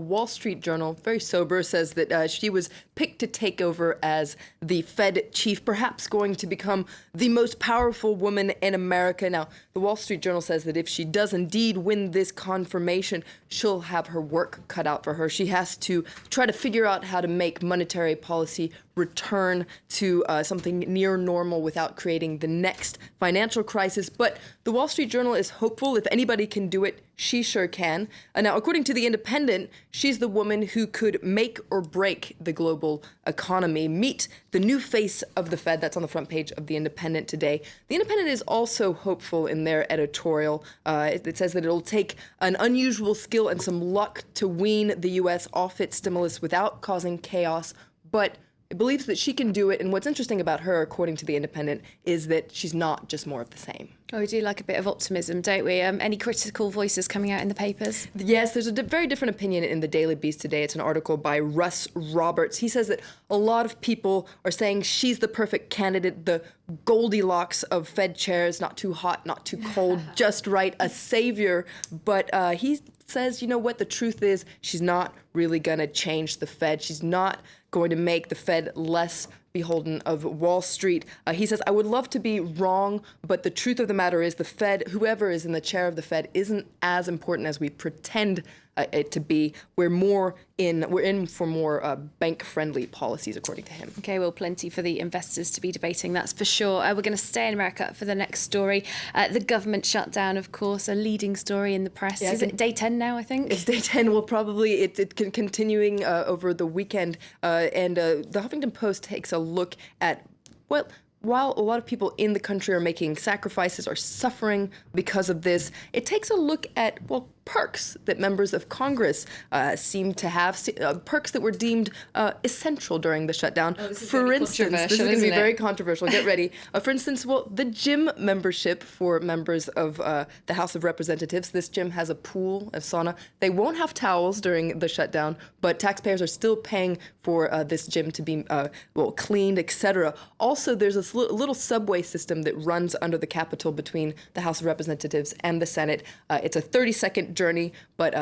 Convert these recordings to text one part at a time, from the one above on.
Wall Street Journal, very sober, says that she was picked to take over as the Fed chief, perhaps going to become the most powerful woman in America. Now, the Wall Street Journal says that if she does indeed win this confirmation, she'll have her work cut out for her. She has to try to figure out how to make monetary policy return to something near normal without creating the next financial crisis. But the Wall Street Journal is hopeful. If anybody can do it, she sure can. Now, according to The Independent, she's the woman who could make or break the global economy. Meet the new face of the Fed. That's on the front page of The Independent today. The Independent is also hopeful in their editorial. It says that it'll take an unusual skill and some luck to wean the U.S. off its stimulus without causing chaos, but it believes that she can do it. And what's interesting about her, according to The Independent, is that she's not just more of the same. Oh, we do like a bit of optimism, don't we? Any critical voices coming out in the papers? Yes, there's a very different opinion in the Daily Beast today. It's an article by Russ Roberts. He says that a lot of people are saying she's the perfect candidate, the Goldilocks of Fed chairs, not too hot, not too cold, just right, a savior. But he says, you know what, the truth is she's not really going to change the Fed. She's not going to make the Fed less beholden of Wall Street. He says, I would love to be wrong, but the truth of the matter is the Fed, whoever is in the chair of the Fed, isn't as important as we pretend it to be. We're in for more bank-friendly policies, according to him. Okay, well, plenty for the investors to be debating, that's for sure. We're going to stay in America for the next story. The government shutdown, of course, a leading story in the press. Yeah, is it day 10 now, I think? It's day 10. Well, probably it's continuing over the weekend. And the Huffington Post takes a look at, well, while a lot of people in the country are making sacrifices, are suffering because of this, it takes a look at, well, perks that members of Congress seem to have, perks that were deemed essential during the shutdown. Oh, for instance, this is going to be very controversial. Get ready. For instance, well, the gym membership for members of the House of Representatives. This gym has a pool, a sauna. They won't have towels during the shutdown, but taxpayers are still paying for this gym to be cleaned, etc. Also, there's this little subway system that runs under the Capitol between the House of Representatives and the Senate. It's a 30-second journey, but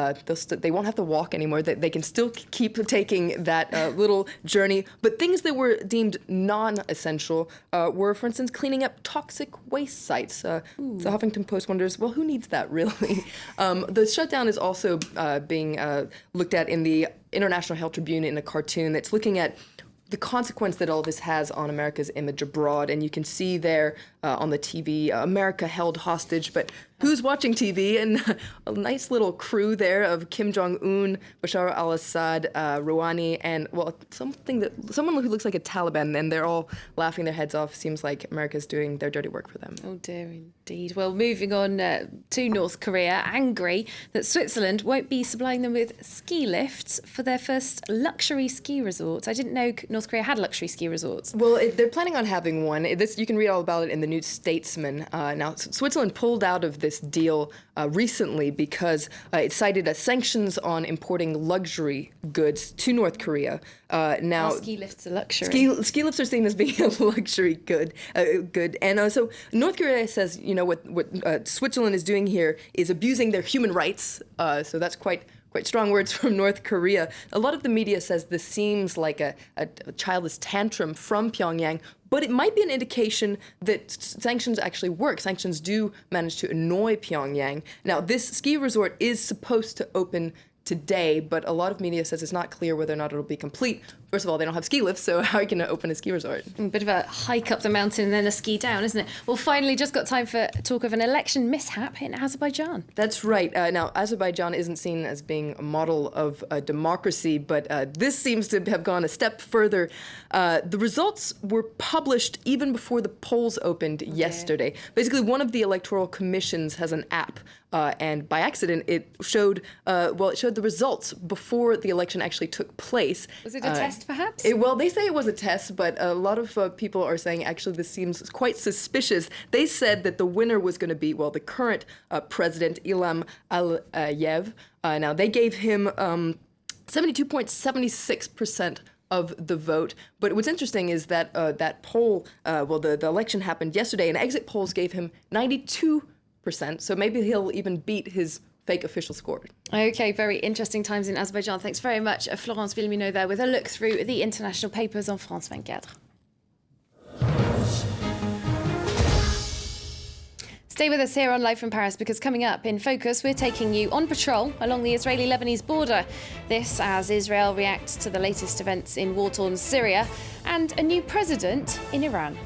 they won't have to walk anymore. They can still keep taking that little journey. But things that were deemed non-essential were, for instance, cleaning up toxic waste sites. The Huffington Post wonders, well, who needs that really? The shutdown is also being looked at in the International Herald Tribune in a cartoon that's looking at the consequence that all this has on America's image abroad. And you can see there on the TV, America held hostage, but who's watching TV? And a nice little crew there of Kim Jong-un, Bashar al-Assad, Rouhani, and, well, someone who looks like a Taliban, and they're all laughing their heads off. Seems like America's doing their dirty work for them. Oh, dear, indeed. Well, moving on to North Korea, angry that Switzerland won't be supplying them with ski lifts for their first luxury ski resort. I didn't know North Korea had luxury ski resorts. Well, they're planning on having one. You can read all about it in the New Statesman. Now, Switzerland pulled out of this deal recently because it cited sanctions on importing luxury goods to North Korea. Now, ski lifts are luxury. Ski lifts are seen as being a luxury good, and so North Korea says, you know, what Switzerland is doing here is abusing their human rights. So that's quite strong words from North Korea. A lot of the media says this seems like a childish tantrum from Pyongyang, but it might be an indication that sanctions actually work. Sanctions do manage to annoy Pyongyang. Now, this ski resort is supposed to open today, but a lot of media says it's not clear whether or not it'll be complete. First of all, they don't have ski lifts, so how are you going to open a ski resort? A bit of a hike up the mountain and then a ski down, isn't it? Well, finally, just got time for talk of an election mishap in Azerbaijan. That's right. Now, Azerbaijan isn't seen as being a model of democracy, but this seems to have gone a step further. The results were published even before the polls opened yesterday. Basically, one of the electoral commissions has an app, and by accident, it showed the results before the election actually took place. Was it a test, perhaps? Well, they say it was a test, but a lot of people are saying actually this seems quite suspicious. They said that the winner was going to be, well, the current president, Ilham Aliyev. Now, they gave him 72.76% of the vote. But what's interesting is that that poll, the election happened yesterday, and exit polls gave him 92%. So maybe he'll even beat his fake official score. Okay, very interesting times in Azerbaijan. Thanks very much, Florence Villeminot there with a look through the international papers on France 24. Stay with us here on Live from Paris, because coming up in Focus, we're taking you on patrol along the Israeli-Lebanese border. This as Israel reacts to the latest events in war-torn Syria and a new president in Iran.